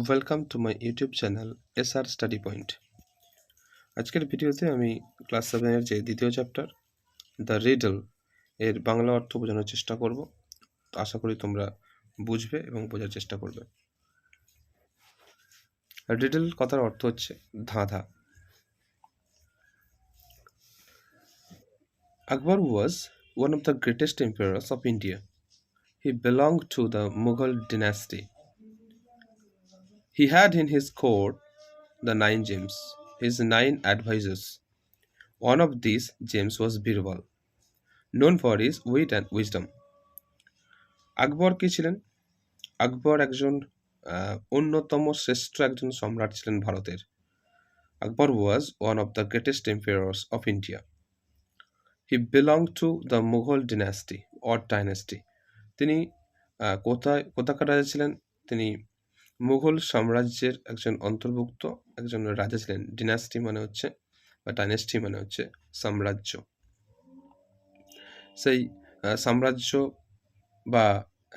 Welcome to my YouTube channel SR study point. আজকের ভিডিওতে আমি ক্লাস 7-এর যে দ্বিতীয় চ্যাপ্টার দ্য রিডল এর বাংলা অর্থ বোঝানোর চেষ্টা করব। আশা করি তোমরা বুঝবে এবং বোঝার চেষ্টা করবে। রিডল কথার অর্থ হচ্ছে ধাঁধা। আকবর ওয়াজ one of the greatest emperors of India. He belonged to the Mughal dynasty. He had in his court the 9 gems, his 9 advisors. One of these gems was Birbal, known for his wit and wisdom. আকবর কি ছিলেন? আকবর একজন অন্যতম শ্রেষ্ঠ একজন সম্রাট ছিলেন ভারতের। Akbar was one of the greatest empires of India. He belong to the Mughal dynasty or dynasty. তিনি কোথাকার রাজা ছিলেন? তিনি মুঘল সাম্রাজ্যের একজন অন্তর্ভুক্ত একজন রাজা ছিলেন। ডিনাস্টি মানে হচ্ছে বা ডাইনাস্টি মানে হচ্ছে সাম্রাজ্য। সেই সাম্রাজ্য বা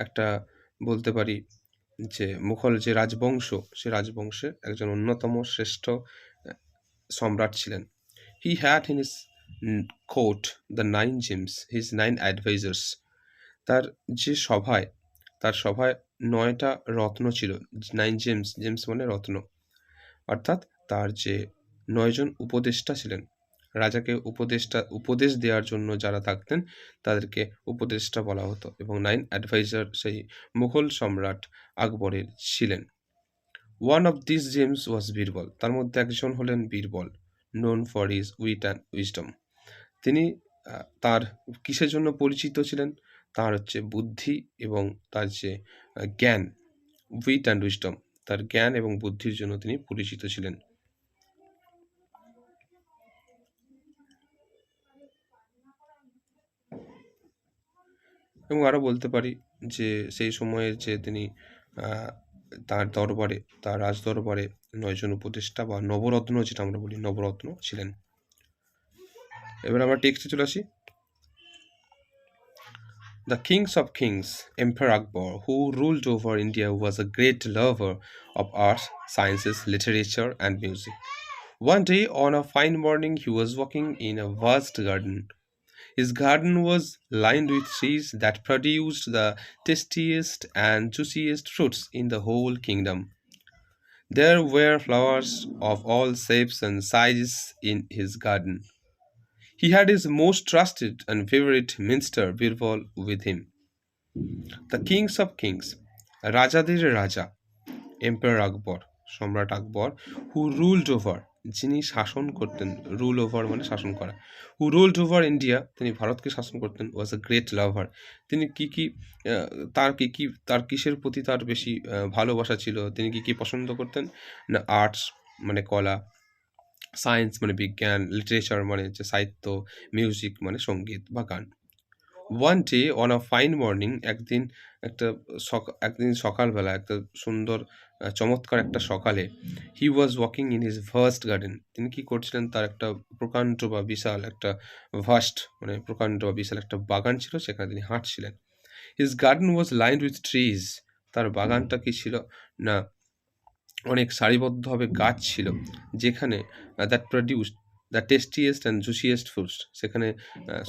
একটা বলতে পারি যে মুঘল যে রাজবংশ, সে রাজবংশের একজন অন্যতম শ্রেষ্ঠ সম্রাট ছিলেন। He had in his court the 9 James, his 9 advisers. তার সভায় 9টা রত্ন ছিল। 9 জেমস, জেমস মানে রত্ন, অর্থাৎ তার যে 9 জন উপদেষ্টা ছিলেন। রাজাকে উপদেশ দেওয়ার জন্য যারা থাকতেন তাদেরকে উপদেষ্টা বলা হতো, এবং 9 অ্যাডভাইজার সেই মুঘল সম্রাট আকবরের ছিলেন। ওয়ান অফ দিস জেমস ওয়াজ বীরবল। তার মধ্যে একজন হলেন Birbal, known for his wheat and wisdom. তিনি তার কিসের জন্য পরিচিত ছিলেন? তার হচ্ছে বুদ্ধি এবং তার যে জ্ঞান, উইট অ্যান্ড উইজডম, তার জ্ঞান এবং বুদ্ধির জন্য তিনি পরিচিত ছিলেন। এবং আরও বলতে পারি যে সেই সময়ের যে তিনি তার দরবারে, তার রাজদরবারে 9 জন উপদেষ্টা বা নবরত্ন, যেটা আমরা বলি নবরত্ন ছিলেন। এবার আমরা টেক্সটে চলে আসি। The Kings of Kings, Emperor Akbar, who ruled over India, was a great lover of arts, sciences, literature, and music. One day, on a fine morning, he was walking in a vast garden. His garden was lined with trees that produced the tastiest and juiciest fruits in the whole kingdom. There were flowers of all shapes and sizes in his garden. He had his most trusted and favorite minister Birbal with him. The Kings of Kings, রাজাদের রাজা, empire আকবর, সম্রাট আকবর, হু ruled over, যিনি শাসন করতেন, rule over মানে শাসন করা, হু ruled over India, তিনি ভারতকে শাসন করতেন, ওয়াজ আ গ্রেট লাভার। তিনি তার কিসের প্রতি তার বেশি ভালোবাসা ছিল? তিনি কি পছন্দ করতেন? না, আর্টস মানে কলা, সায়েন্স মানে বিজ্ঞান, লিটারেচার মানে হচ্ছে সাহিত্য, মিউজিক মানে সঙ্গীত বা গান। One day on a fine morning, একদিন সকালবেলা, একটা সুন্দর চমৎকার একটা সকালে, he was walking in his vast garden, তিনি কি করছিলেন? তার একটা প্রকাণ্ড বা বিশাল একটা প্রকাণ্ড বা বিশাল একটা বাগান ছিল, সেখানে তিনি হাঁটছিলেন। His garden was lined with trees, তার বাগানটা কি ছিল না, অনেক সারিবদ্ধভাবে গাছ ছিল, যেখানে that produced the tastiest and juiciest fruits, সেখানে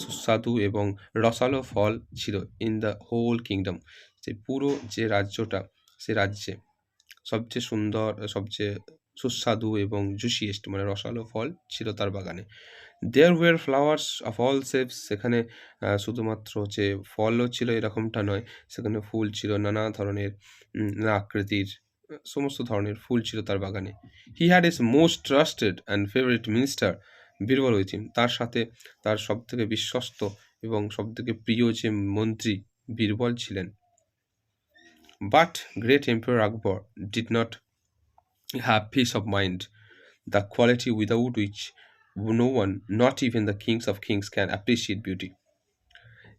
সুস্বাদু এবং রসালো ফল ছিল। ইন দ্য হোল কিংডম, যে পুরো যে রাজ্যটা, সে রাজ্যে সবচেয়ে সুন্দর, সবচেয়ে সুস্বাদু এবং জুসিয়েস্ট মানে রসালো ফল ছিল তার বাগানে। There were flowers of all shapes, সেখানে শুধুমাত্র যে ফলও ছিল এরকমটা নয়, সেখানে ফুল ছিল নানা ধরনের, নানা আকৃতির, সমস্ত ধরনের ফুল ছিল তার বাগানে। He had is most trusted and favourite minister Birbal with him, তার সাথে তার সবথেকে বিশ্বস্ত এবং সবথেকে প্রিয় যে মন্ত্রী বীরবল ছিলেন। But great empire Akbar did not have peace of mind, the quality without which no one, not even the kings of kings, can appreciate beauty.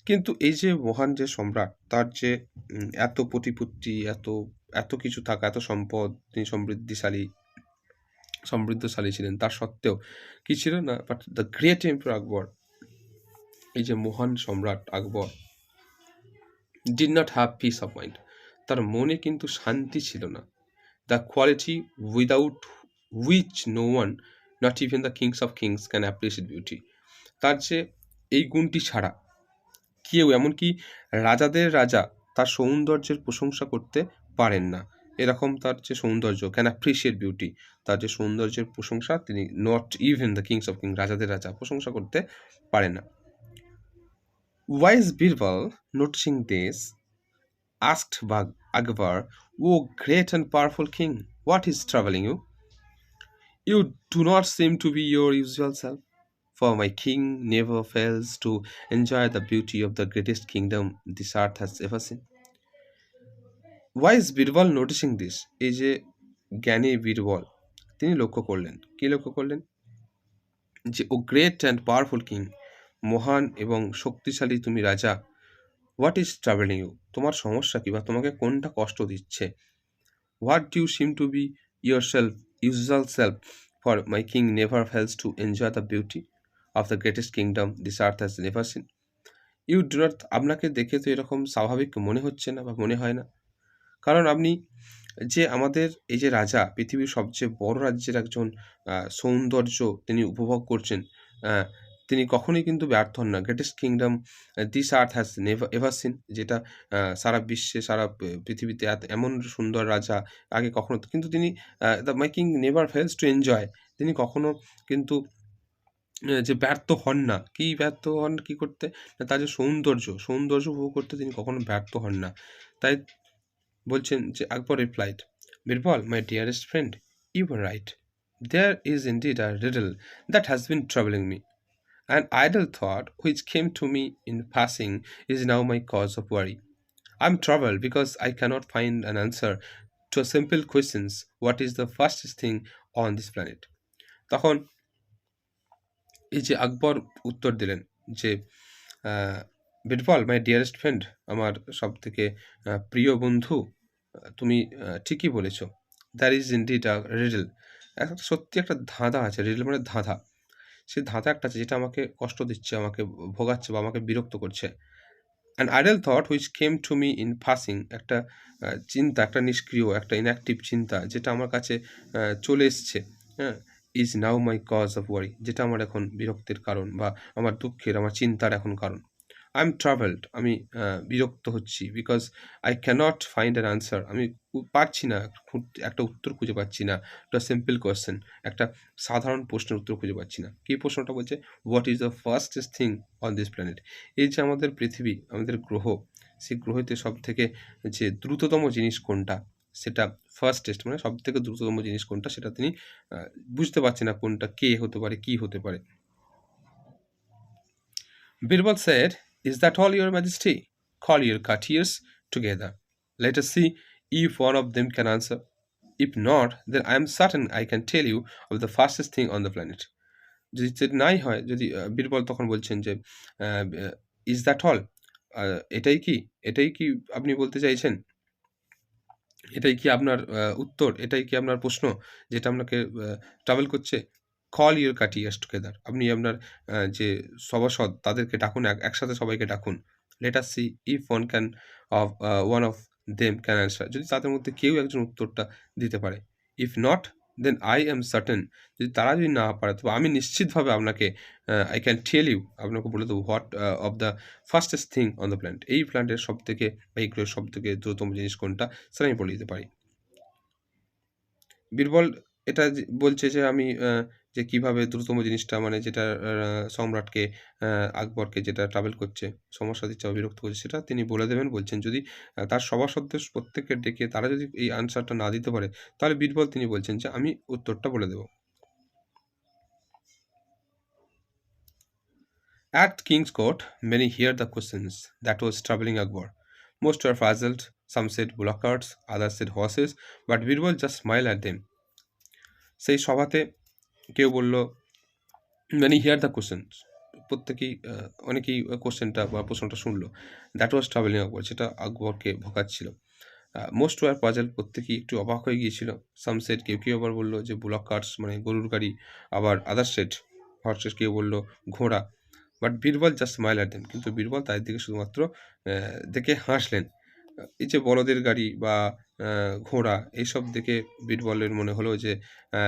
কিন্তু এই যে মহান যে সম্রাট, তার যে এত প্রতিপত্তি, এত কিছু থাকা, এত সম্পদ, তিনি সমৃদ্ধশালী ছিলেন, তার সত্ত্বেও কি ছিল না, but the great empire Akbar, এই যে মহান সম্রাট Akbar, did not have peace of mind, তার মনে কিন্তু শান্তি ছিল না। The quality without which no one, not even the kings of kings, can appreciate beauty. তার যে এই গুণটি ছাড়া কেউ, এমনকি রাজাদের রাজা, তার সৌন্দর্যের প্রশংসা করতে পারেন না। এরকম তার যে সৌন্দর্য, ক্যান অ্যাপ্রিসিয়েট বিউটি, তার যে সৌন্দর্যের প্রশংসা তিনি not even the kings of king, রাজাদের রাজা প্রশংসা করতে পারেন না। Wise Birbal noticing this asked Akbar, "O great and powerful king, what is troubling you? You do not seem to be your usual self. For my king never fails to enjoy the beauty of the greatest kingdom this earth has ever seen." Wise Birbal noticing this, এই যে জ্ঞানী বীরবল, তিনি লক্ষ্য করলেন, কি লক্ষ্য করলেন, যে ও গ্রেট অ্যান্ড পাওয়ারফুল কিং, মহান এবং শক্তিশালী তুমি রাজা, হোয়াট ইজ ট্রাভেলিং ইউ, তোমার সমস্যা কি, বা তোমাকে কোনটা কষ্ট দিচ্ছে। What do you seem to be yourself, usual self, for my king never fails to enjoy the beauty of the greatest kingdom this earth has never seen. You do not, আপনাকে দেখে তো এরকম স্বাভাবিক মনে হচ্ছে না বা মনে হয় না, কারণ আপনি যে আমাদের এই যে রাজা, পৃথিবীর সবচেয়ে বড় রাজ্যের একজন সৌন্দর্য তিনি উপভোগ করছেন, তিনি কখনোই কিন্তু ব্যর্থ হন না। Greatest kingdom this earth has never ever seen, যেটা সারা বিশ্বে, সারা পৃথিবীতে এমন সুন্দর রাজা আগে কখনো, কিন্তু তিনি the my king never fails to enjoy, তিনি কখনো কিন্তু যে ব্যর্থ হন না। কি ব্যর্থ হন কি করতে? না, তার যে সৌন্দর্য উপভোগ করতে তিনি কখনো ব্যর্থ হন না। তাই বলছেন যে Akbar replied, Birbal, my dearest friend, you are right, there is indeed a riddle that has been travelling me, an idle thought which came to me in passing is now my cause of worry. I'm troubled because I cannot find an answer to a simple questions, what is the fastest thing on this planet? তখন এই যে আকবর উত্তর দিলেন যে, Birbal, my dearest friend, আমার সবথেকে প্রিয় বন্ধু, তুমি ঠিকই বলেছ। There is indeed a riddle, একটা সত্যি একটা ধাঁধা আছে। রিডল মানে ধাঁধা। সেই ধাঁধা একটা আছে যেটা আমাকে কষ্ট দিচ্ছে, আমাকে ভোগাচ্ছে বা আমাকে বিরক্ত করছে। An idol thought which came to me in passing, একটা চিন্তা, একটা নিষ্ক্রিয়, একটা ইনঅ্যাক্টিভ চিন্তা যেটা আমার কাছে চলে এসছে, হ্যাঁ, is now my cause of worry, যেটা আমার এখন বিরক্তির কারণ বা আমার দুঃখের, আমার চিন্তার এখন কারণ। আই এম ট্রাভেলড, আমি বিরক্ত হচ্ছি, because I cannot find an answer, আমি পারছি না, একটা উত্তর খুঁজে পাচ্ছি না, টু আ সিম্পল কোয়েশ্চেন, একটা সাধারণ প্রশ্নের উত্তর খুঁজে পাচ্ছি না। কী প্রশ্নটা বলছে? What is the fastest thing on this planet, এই যে আমাদের পৃথিবী, আমাদের গ্রহ, সেই গ্রহেতে সব থেকে যে দ্রুততম জিনিস কোনটা, সেটা ফার্স্টেস্ট মানে সব থেকে দ্রুততম জিনিস কোনটা, সেটা তিনি বুঝতে পারছে না কোনটা, কে হতে পারে, কি হতে পারে। Birbal said, "Is that all, your majesty? Call your courtiers together. Let us see if one of them can answer. If not, then I am certain I can tell you of the fastest thing on the planet." যদি যদি নাই হয়, যদি বীরবল তখন বলছেন যে, "is that all?" এটাই কি? এটাই কি আপনি বলতে চাইছেন? এটাই কি আপনার উত্তর? এটাই কি আপনার প্রশ্ন যেটা আপনাকে ট্রাভেল করছে? Call your courtiers together. আপনি আপনার যে সভাসদ তাদেরকে ডাকুন, একসাথে সবাইকে ডাকুন। Let us see if one of them can answer. যদি তাদের মধ্যে কেউ একজন উত্তরটা দিতে পারে। If not, then I am certain, যদি তারা যদি না পারে, তবে আমি নিশ্চিতভাবে আপনাকে আই ক্যান টেল ইউ, আপনাকে বলে দেবো what of the fastest thing on the planet, এই প্ল্যানেটের সবথেকে বা এই গ্রহের সবথেকে দ্রুততম জিনিস কোনটা, সেটা আমি বলে দিতে পারি। বীরবল এটা বলছে যে আমি যে কিভাবে দ্রুততম জিনিসটা, মানে যেটা সম্রাটকে, আকবরকে যেটা ট্রাভেল করছে, সমস্যা দিচ্ছে বা বিরক্ত করছে, সেটা তিনি বলে দেবেন বলছেন। যদি তার সভাসদদের প্রত্যেককে ডেকে তারা যদি এই আনসারটা না দিতে পারে, তাহলে বীরবল তিনি বলছেন যে আমি উত্তরটা বলে দেব। At King's Court, many heard the questions that was troubling Akbar. Most were puzzled. Some said bullock carts, others said horses, but Birbal just smiled at them. সেই সভাতে কেউ বলল, মানে হিয়ার দ্য কোশ্চেন্স, প্রত্যেকেই অনেকেই কোশ্চেনটা বা প্রশ্নটা শুনলো। দ্যাট ওয়াজ ট্রাভেলিং আকবর, যেটা আকবরকে ভোগাচ্ছিল। মোস্ট ওয়ার পাজেল, প্রত্যেকেই একটু অবাক হয়ে গিয়েছিল। সাম সেট, কেউ কেউ আবার বললো যে বুলক কার্টস মানে গরুর গাড়ি, আবার আদার সেট হর্সেস, কেউ বললো ঘোড়া। But Birbal just smile at them, কিন্তু বীরবল তাদের দিকে শুধুমাত্র দেখে হাসলেন। এই যে বলদের গাড়ি বা ঘোড়া এইসব দেখে বীরবলের মনে হলো যে আ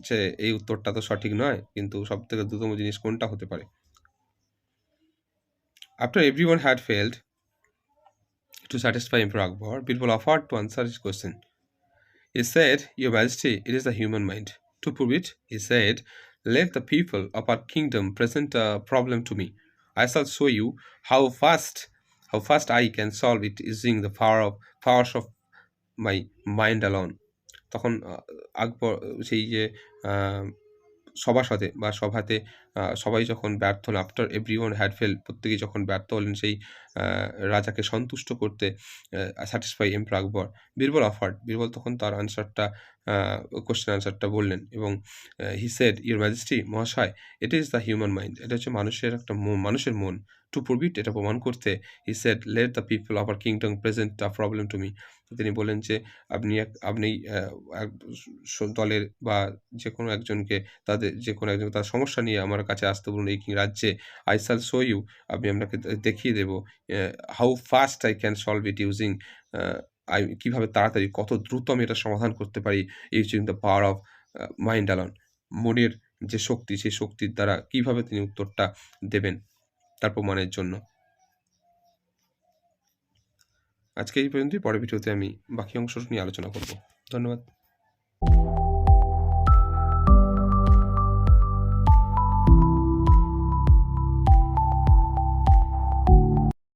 যে এই উত্তরটা তো সঠিক নয়। কিন্তু সবথেকে দ্রুততম জিনিস কোনটা হতে পারে? After everyone had failed to satisfy Emperor Akbar, Birbal offered to answer his question. He said, "Your Majesty, it is the human mind. To prove it, he said, let the people of our kingdom present a problem to me. I shall show you how fast I can solve it using the powers of my mind alone." তখন আকবর সেই যে আ সভাসদে বা সভাতে সবাই যখন ব্যর্থ হলো after everyone had failed প্রত্যেকেই যখন ব্যর্থ হলেন সেই আ রাজাকে সন্তুষ্ট করতে স্যাটিসফাই এম্পারার আকবর। বীরবল তখন তার আনসারটা আ কোয়েশ্চেন আনসারটা বললেন এবং হি সেড, "ইউর ম্যাজেস্টি মহাশয়, ইট ইস দ্য হিউম্যান মাইন্ড।" এটা হচ্ছে মানুষের একটা মানুষের মন। টু প্রুভ ইট এটা প্রমাণ করতে he said, "let the people of our kingdom present a problem to me." তো তিনি বললেন যে আপনি এক দলের বা যেকোনো একজনকে যেকোনো একজন তার সমস্যা নিয়ে আমার কাছে আসতে বলুন এই রাজ্যে। I shall show you আমি আপনাকে দেখিয়ে দেব how fast I can solve it using আ কিভাবে তাড়াতাড়ি কত দ্রুত আমি এটা সমাধান করতে পারি using the power of mind alone। মনের যে শক্তি সেই শক্তির দ্বারা কিভাবে তিনি উত্তরটা দেবেন তার প্রমাণের জন্য। আজকে এই পর্যন্তই। পরের ভিডিওতে আমি বাকি অংশ নিয়ে আলোচনা করব। ধন্যবাদ।